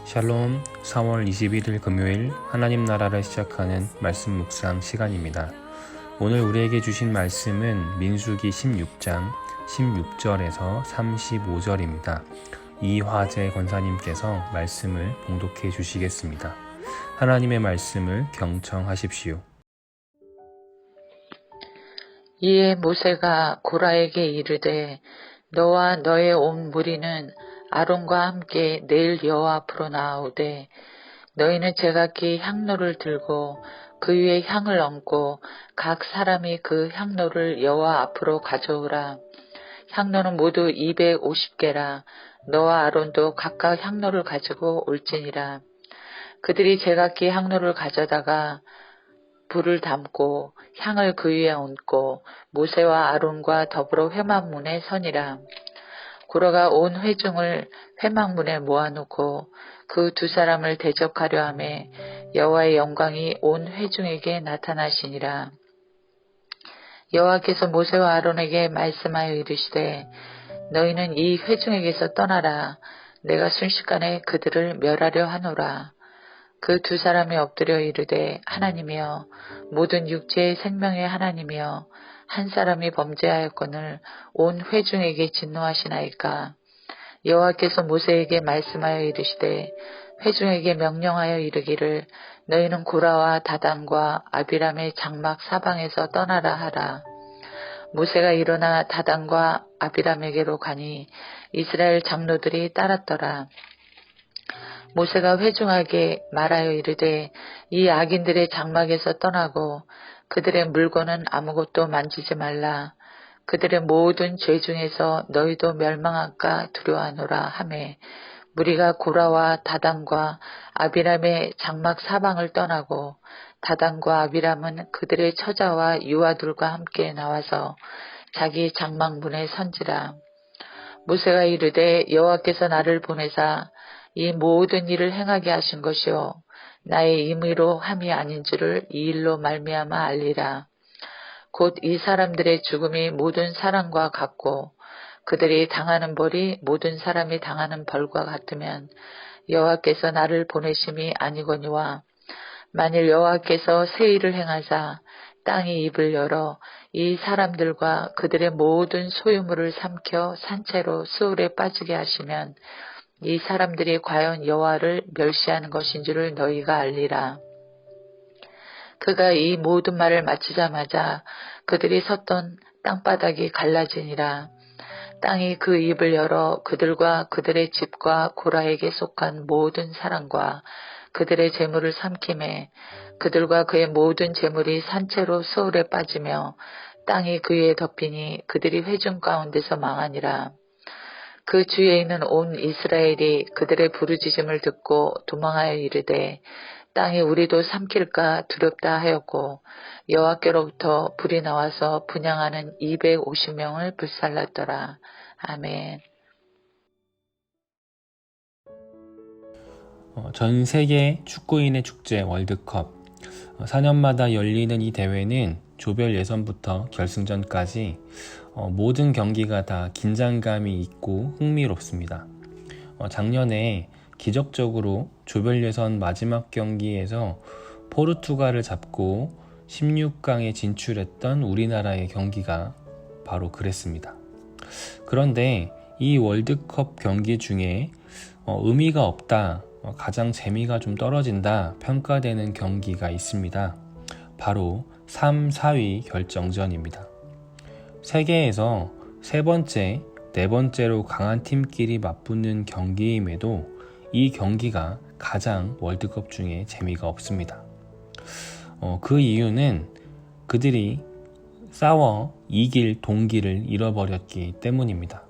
샬롬 4월 21일 금요일 하나님 나라를 시작하는 말씀 묵상 시간입니다. 오늘 우리에게 주신 말씀은 민수기 16장 16절에서 35절입니다. 이화재 권사님께서 말씀을 봉독해 주시겠습니다. 하나님의 말씀을 경청하십시오. 이에 모세가 고라에게 이르되 너와 너의 온 무리는 아론과 함께 내일 여호와 앞으로 나아오되 너희는 제각기 향로를 들고 그 위에 향을 얹고 각 사람이 그 향로를 여호와 앞으로 가져오라. 향로는 모두 250개라. 너와 아론도 각각 향로를 가지고 올지니라. 그들이 제각기 향로를 가져다가 불을 담고 향을 그 위에 얹고 모세와 아론과 더불어 회막문에 서니라. 고라가 온 회중을 회막문에 모아놓고 그 두 사람을 대적하려 하매 여호와의 영광이 온 회중에게 나타나시니라. 여호와께서 모세와 아론에게 말씀하여 이르시되 너희는 이 회중에게서 떠나라. 내가 순식간에 그들을 멸하려 하노라. 그 두 사람이 엎드려 이르되 하나님이여 모든 육체의 생명의 하나님이여 한 사람이 범죄하였거늘 온 회중에게 진노하시나이까. 여호와께서 모세에게 말씀하여 이르시되 회중에게 명령하여 이르기를 너희는 고라와 다단과 아비람의 장막 사방에서 떠나라 하라. 모세가 일어나 다단과 아비람에게로 가니 이스라엘 장로들이 따랐더라. 모세가 회중에게 말하여 이르되 이 악인들의 장막에서 떠나고 그들의 물건은 아무것도 만지지 말라. 그들의 모든 죄 중에서 너희도 멸망할까 두려워하노라 하매 무리가 고라와 다단과 아비람의 장막 사방을 떠나고 다단과 아비람은 그들의 처자와 유아들과 함께 나와서 자기 장막 문에 선지라. 모세가 이르되 여호와께서 나를 보내사 이 모든 일을 행하게 하신 것이요 나의 임의로 함이 아닌 줄을 이 일로 말미암아 알리라. 곧 이 사람들의 죽음이 모든 사람과 같고 그들이 당하는 벌이 모든 사람이 당하는 벌과 같으면 여호와께서 나를 보내심이 아니거니와 만일 여호와께서 새 일을 행하사 땅이 입을 열어 이 사람들과 그들의 모든 소유물을 삼켜 산채로 수울에 빠지게 하시면 이 사람들이 과연 여호와를 멸시하는 것인 줄을 너희가 알리라. 그가 이 모든 말을 마치자마자 그들이 섰던 땅바닥이 갈라지니라. 땅이 그 입을 열어 그들과 그들의 집과 고라에게 속한 모든 사람과 그들의 재물을 삼키매 그들과 그의 모든 재물이 산채로 수울에 빠지며 땅이 그 위에 덮이니 그들이 회중 가운데서 망하니라. 그 주위에 있는 온 이스라엘이 그들의 부르짖음을 듣고 도망하여 이르되 땅이 우리도 삼킬까 두렵다 하였고 여호와께로부터 불이 나와서 분향하는 250명을 불살랐더라. 아멘. 전 세계 축구인의 축제 월드컵 4년마다 열리는 이 대회는 조별 예선부터 결승전까지 모든 경기가 다 긴장감이 있고 흥미롭습니다. 작년에 기적적으로 조별 예선 마지막 경기에서 포르투갈을 잡고 16강에 진출했던 우리나라의 경기가 바로 그랬습니다. 그런데 이 월드컵 경기 중에 의미가 없다, 가장 재미가 좀 떨어진다 평가되는 경기가 있습니다. 바로 3, 4위 결정전입니다. 세계에서 세 번째, 네 번째로 강한 팀끼리 맞붙는 경기임에도 이 경기가 가장 월드컵 중에 재미가 없습니다. 그 이유는 그들이 싸워 이길 동기를 잃어버렸기 때문입니다.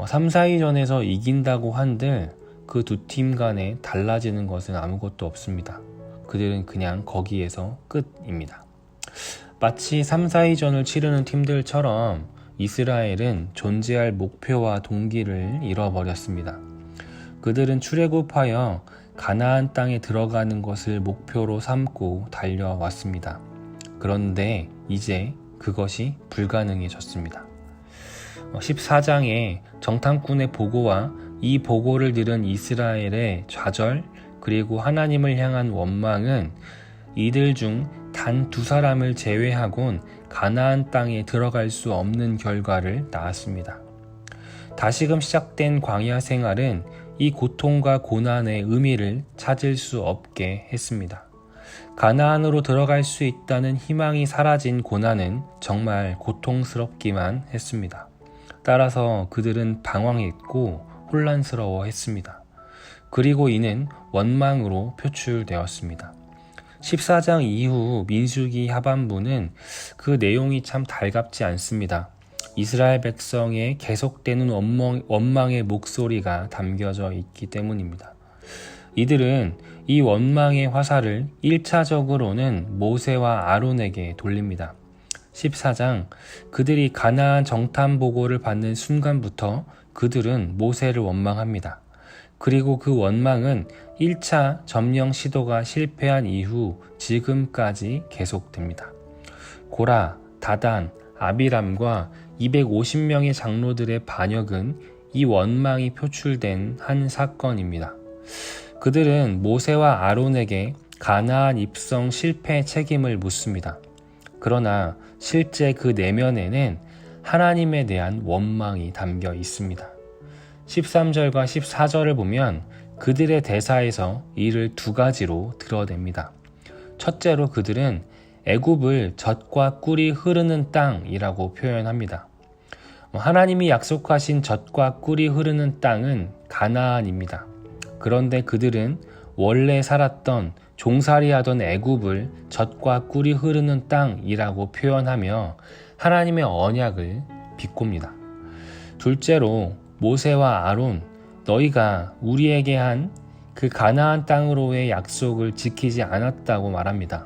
3, 4위전에서 이긴다고 한들 그 두 팀 간에 달라지는 것은 아무것도 없습니다. 그들은 그냥 거기에서 끝입니다. 마치 3, 4위전을 치르는 팀들처럼 이스라엘은 존재할 목표와 동기를 잃어버렸습니다. 그들은 출애굽하여 가나안 땅에 들어가는 것을 목표로 삼고 달려왔습니다. 그런데 이제 그것이 불가능해졌습니다. 14장에 정탐꾼의 보고와 이 보고를 들은 이스라엘의 좌절 그리고 하나님을 향한 원망은 이들 중 단 2사람을 제외하곤 가나안 땅에 들어갈 수 없는 결과를 낳았습니다. 다시금 시작된 광야 생활은 이 고통과 고난의 의미를 찾을 수 없게 했습니다. 가나안으로 들어갈 수 있다는 희망이 사라진 고난은 정말 고통스럽기만 했습니다. 따라서 그들은 방황했고 혼란스러워했습니다. 그리고 이는 원망으로 표출되었습니다. 14장 이후 민수기 하반부는 그 내용이 참 달갑지 않습니다. 이스라엘 백성의 계속되는 원망의 목소리가 담겨져 있기 때문입니다. 이들은 이 원망의 화살을 1차적으로는 모세와 아론에게 돌립니다. 14장 그들이 가나안 정탐 보고를 받는 순간부터 그들은 모세를 원망합니다. 그리고 그 원망은 1차 점령 시도가 실패한 이후 지금까지 계속됩니다. 고라, 다단, 아비람과 250명의 장로들의 반역은 이 원망이 표출된 한 사건입니다. 그들은 모세와 아론에게 가나안 입성 실패 책임을 묻습니다. 그러나 실제 그 내면에는 하나님에 대한 원망이 담겨 있습니다. 13절과 14절을 보면 그들의 대사에서 이를 2가지로 드러냅니다. 첫째로 그들은 애굽을 젖과 꿀이 흐르는 땅이라고 표현합니다. 하나님이 약속하신 젖과 꿀이 흐르는 땅은 가나안입니다. 그런데 그들은 원래 살았던 종살이하던 애굽을 젖과 꿀이 흐르는 땅이라고 표현하며 하나님의 언약을 비꼽니다. 둘째로 모세와 아론, 너희가 우리에게 한 그 가나안 땅으로의 약속을 지키지 않았다고 말합니다.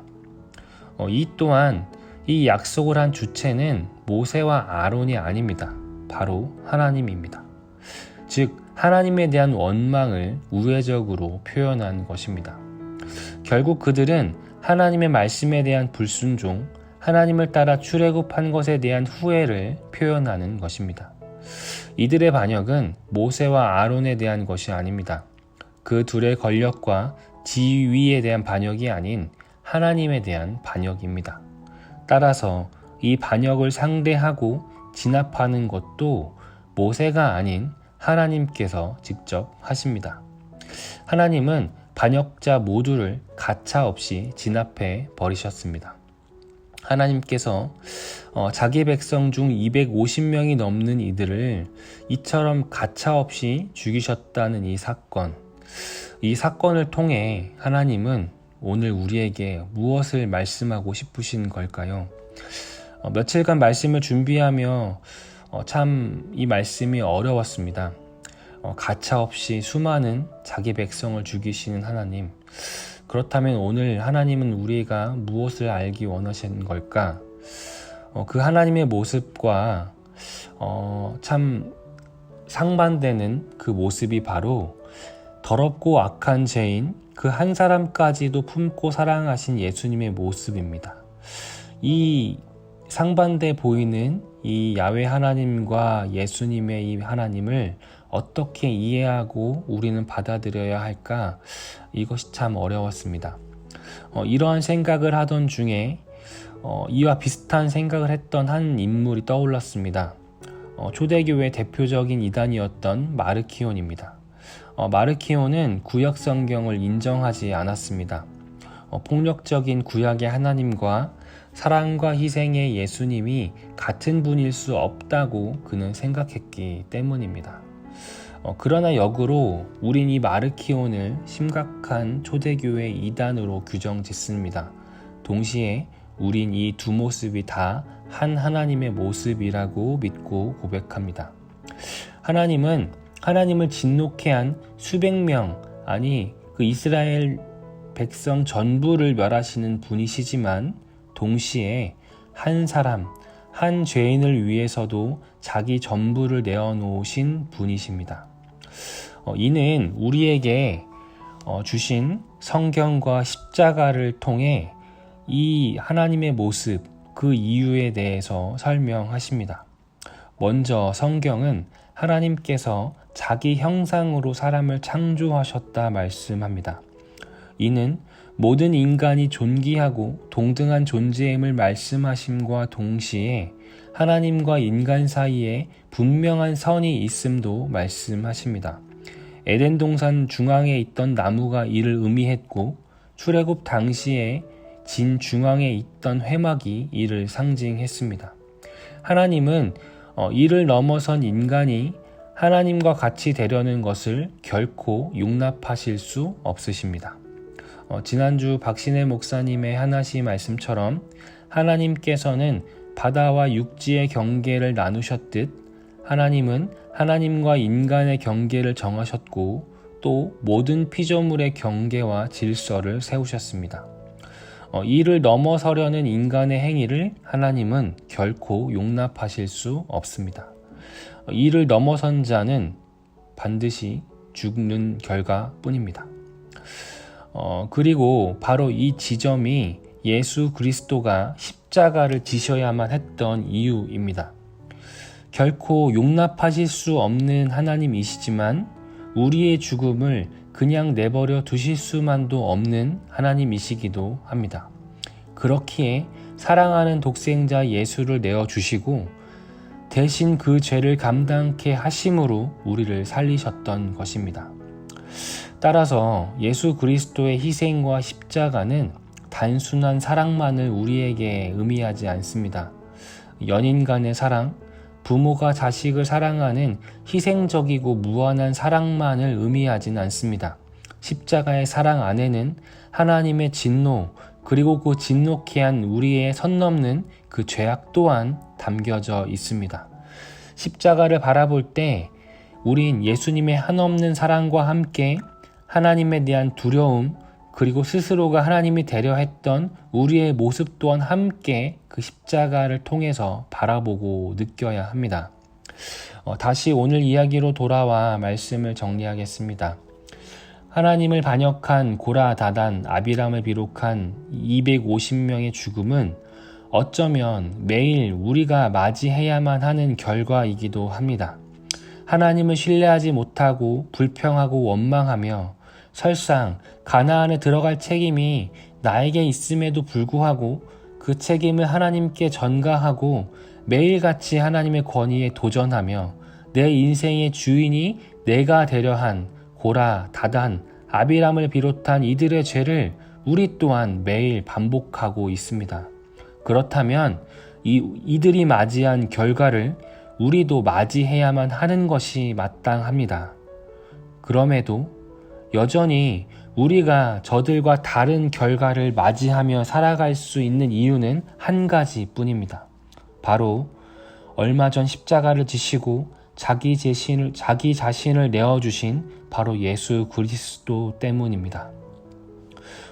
이 또한 이 약속을 한 주체는 모세와 아론이 아닙니다. 바로 하나님입니다. 즉 하나님에 대한 원망을 우회적으로 표현한 것입니다. 결국 그들은 하나님의 말씀에 대한 불순종, 하나님을 따라 출애굽한 것에 대한 후회를 표현하는 것입니다. 이들의 반역은 모세와 아론에 대한 것이 아닙니다. 그 둘의 권력과 지위에 대한 반역이 아닌 하나님에 대한 반역입니다. 따라서 이 반역을 상대하고 진압하는 것도 모세가 아닌 하나님께서 직접 하십니다. 하나님은 반역자 모두를 가차없이 진압해 버리셨습니다. 하나님께서 자기 백성 중 250명이 넘는 이들을 이처럼 가차없이 죽이셨다는 이 사건을 통해 하나님은 오늘 우리에게 무엇을 말씀하고 싶으신 걸까요? 며칠간 말씀을 준비하며 참 이 말씀이 어려웠습니다. 가차없이 수많은 자기 백성을 죽이시는 하나님, 그렇다면 오늘 하나님은 우리가 무엇을 알기 원하시는 걸까? 그 하나님의 모습과 참 상반되는 그 모습이 바로 더럽고 악한 죄인 그 한 사람까지도 품고 사랑하신 예수님의 모습입니다. 이 상반돼 보이는 이 야훼 하나님과 예수님의 이 하나님을 어떻게 이해하고 우리는 받아들여야 할까? 이것이 참 어려웠습니다. 이러한 생각을 하던 중에 이와 비슷한 생각을 했던 한 인물이 떠올랐습니다. 초대교회 대표적인 이단이었던 마르키온입니다. 마르키온은 구약 성경을 인정하지 않았습니다. 폭력적인 구약의 하나님과 사랑과 희생의 예수님이 같은 분일 수 없다고 그는 생각했기 때문입니다. 그러나 역으로 우린 이 마르키온을 심각한 초대교회 이단으로 규정짓습니다. 동시에 우린 이 두 모습이 다 한 하나님의 모습이라고 믿고 고백합니다. 하나님은 하나님을 진노케 한 수백 명, 아니 그 이스라엘 백성 전부를 멸하시는 분이시지만 동시에 한 사람, 한 죄인을 위해서도 자기 전부를 내어놓으신 분이십니다. 이는 우리에게 주신 성경과 십자가를 통해 이 하나님의 모습, 그 이유에 대해서 설명하십니다. 먼저 성경은 하나님께서 자기 형상으로 사람을 창조하셨다 말씀합니다. 이는 모든 인간이 존귀하고 동등한 존재임을 말씀하심과 동시에 하나님과 인간 사이에 분명한 선이 있음도 말씀하십니다. 에덴 동산 중앙에 있던 나무가 이를 의미했고 출애굽 당시에 진 중앙에 있던 회막이 이를 상징했습니다. 하나님은 이를 넘어선 인간이 하나님과 같이 되려는 것을 결코 용납하실 수 없으십니다. 지난주 박신혜 목사님의 하나시 말씀처럼 하나님께서는 바다와 육지의 경계를 나누셨듯 하나님은 하나님과 인간의 경계를 정하셨고 또 모든 피조물의 경계와 질서를 세우셨습니다. 이를 넘어서려는 인간의 행위를 하나님은 결코 용납하실 수 없습니다. 이를 넘어선 자는 반드시 죽는 결과뿐입니다. 그리고 바로 이 지점이 예수 그리스도가 십자가를 지셔야만 했던 이유입니다. 결코 용납하실 수 없는 하나님이시지만 우리의 죽음을 그냥 내버려 두실 수만도 없는 하나님이시기도 합니다. 그렇기에 사랑하는 독생자 예수를 내어주시고 대신 그 죄를 감당케 하심으로 우리를 살리셨던 것입니다. 따라서 예수 그리스도의 희생과 십자가는 단순한 사랑만을 우리에게 의미하지 않습니다. 연인 간의 사랑, 부모가 자식을 사랑하는 희생적이고 무한한 사랑만을 의미하진 않습니다. 십자가의 사랑 안에는 하나님의 진노, 그리고 그 진노케 한 우리의 선 넘는 그 죄악 또한 담겨져 있습니다. 십자가를 바라볼 때 우린 예수님의 한없는 사랑과 함께 하나님에 대한 두려움, 그리고 스스로가 하나님이 되려 했던 우리의 모습 또한 함께 그 십자가를 통해서 바라보고 느껴야 합니다. 다시 오늘 이야기로 돌아와 말씀을 정리하겠습니다. 하나님을 반역한 고라, 다단, 아비람을 비롯한 250명의 죽음은 어쩌면 매일 우리가 맞이해야만 하는 결과이기도 합니다. 하나님을 신뢰하지 못하고 불평하고 원망하며 설상 가나안에 들어갈 책임이 나에게 있음에도 불구하고 그 책임을 하나님께 전가하고 매일같이 하나님의 권위에 도전하며 내 인생의 주인이 내가 되려 한 고라, 다단, 아비람을 비롯한 이들의 죄를 우리 또한 매일 반복하고 있습니다. 그렇다면 이들이 맞이한 결과를 우리도 맞이해야만 하는 것이 마땅합니다. 그럼에도 여전히 우리가 저들과 다른 결과를 맞이하며 살아갈 수 있는 이유는 한 가지뿐입니다. 바로 얼마 전 십자가를 지시고 자기 자신을 내어주신 바로 예수 그리스도 때문입니다.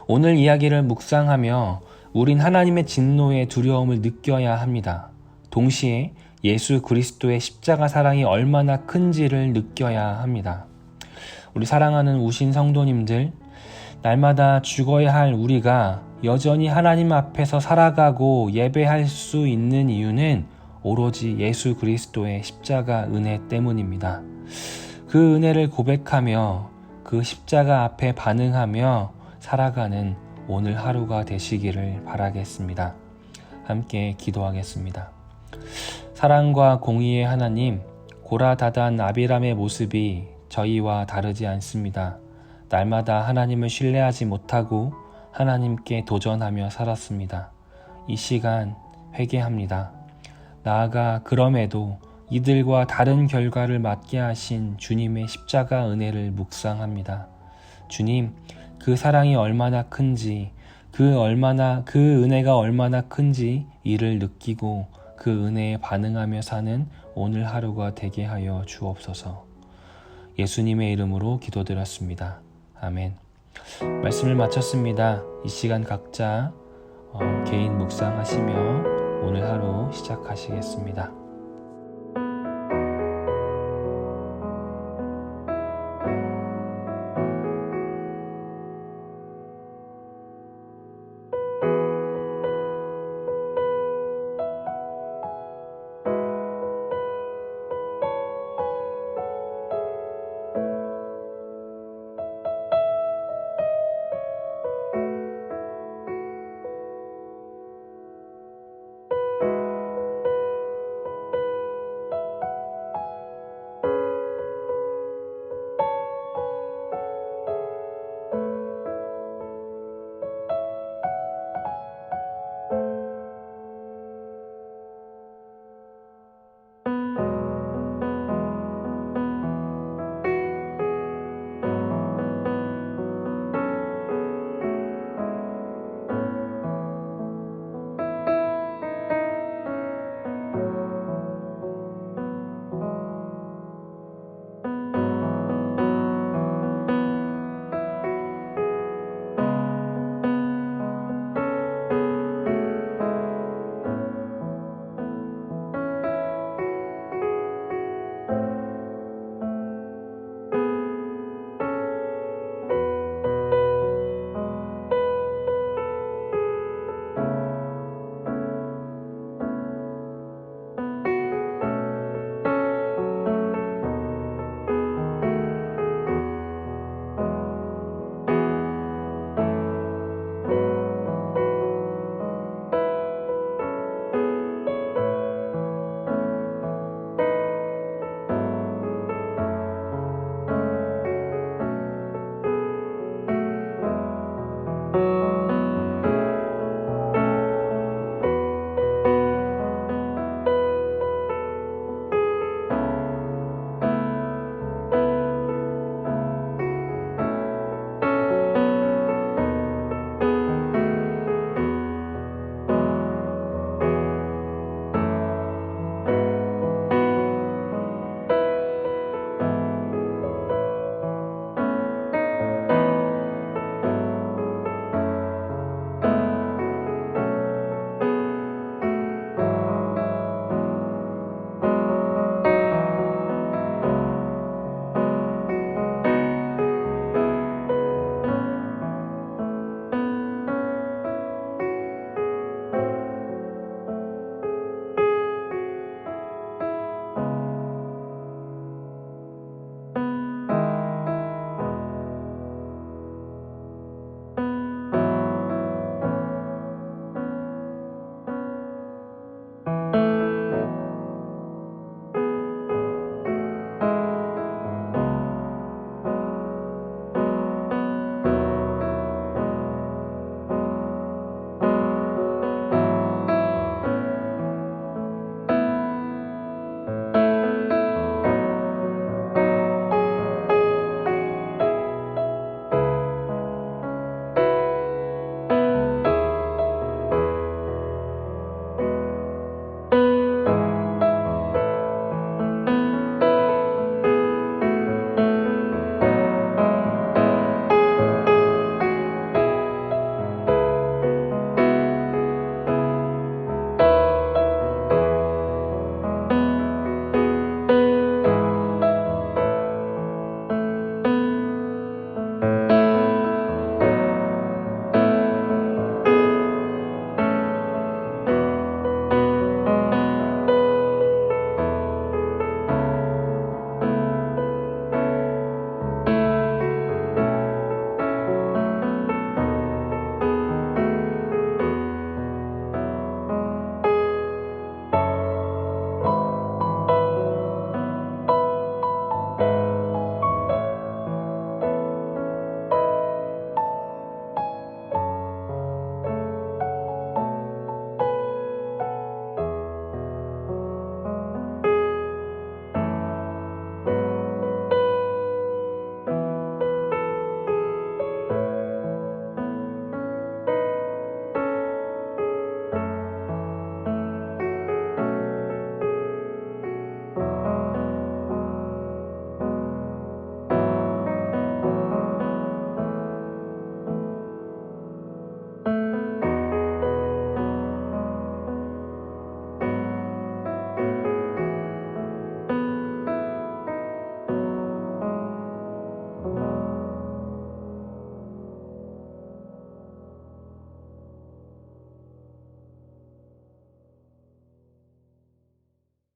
오늘 이야기를 묵상하며 우린 하나님의 진노의 두려움을 느껴야 합니다. 동시에 예수 그리스도의 십자가 사랑이 얼마나 큰지를 느껴야 합니다. 우리 사랑하는 우신 성도님들, 날마다 죽어야 할 우리가 여전히 하나님 앞에서 살아가고 예배할 수 있는 이유는 오로지 예수 그리스도의 십자가 은혜 때문입니다. 그 은혜를 고백하며 그 십자가 앞에 반응하며 살아가는 오늘 하루가 되시기를 바라겠습니다. 함께 기도하겠습니다. 사랑과 공의의 하나님, 고라, 다단, 아비람의 모습이 저희와 다르지 않습니다. 날마다 하나님을 신뢰하지 못하고 하나님께 도전하며 살았습니다. 이 시간 회개합니다. 나아가 그럼에도 이들과 다른 결과를 맞게 하신 주님의 십자가 은혜를 묵상합니다. 주님, 그 사랑이 얼마나 큰지, 그 은혜가 얼마나 큰지 이를 느끼고 그 은혜에 반응하며 사는 오늘 하루가 되게 하여 주옵소서. 예수님의 이름으로 기도드렸습니다. 아멘. 말씀을 마쳤습니다. 이 시간 각자 개인 묵상하시며 오늘 하루 시작하시겠습니다.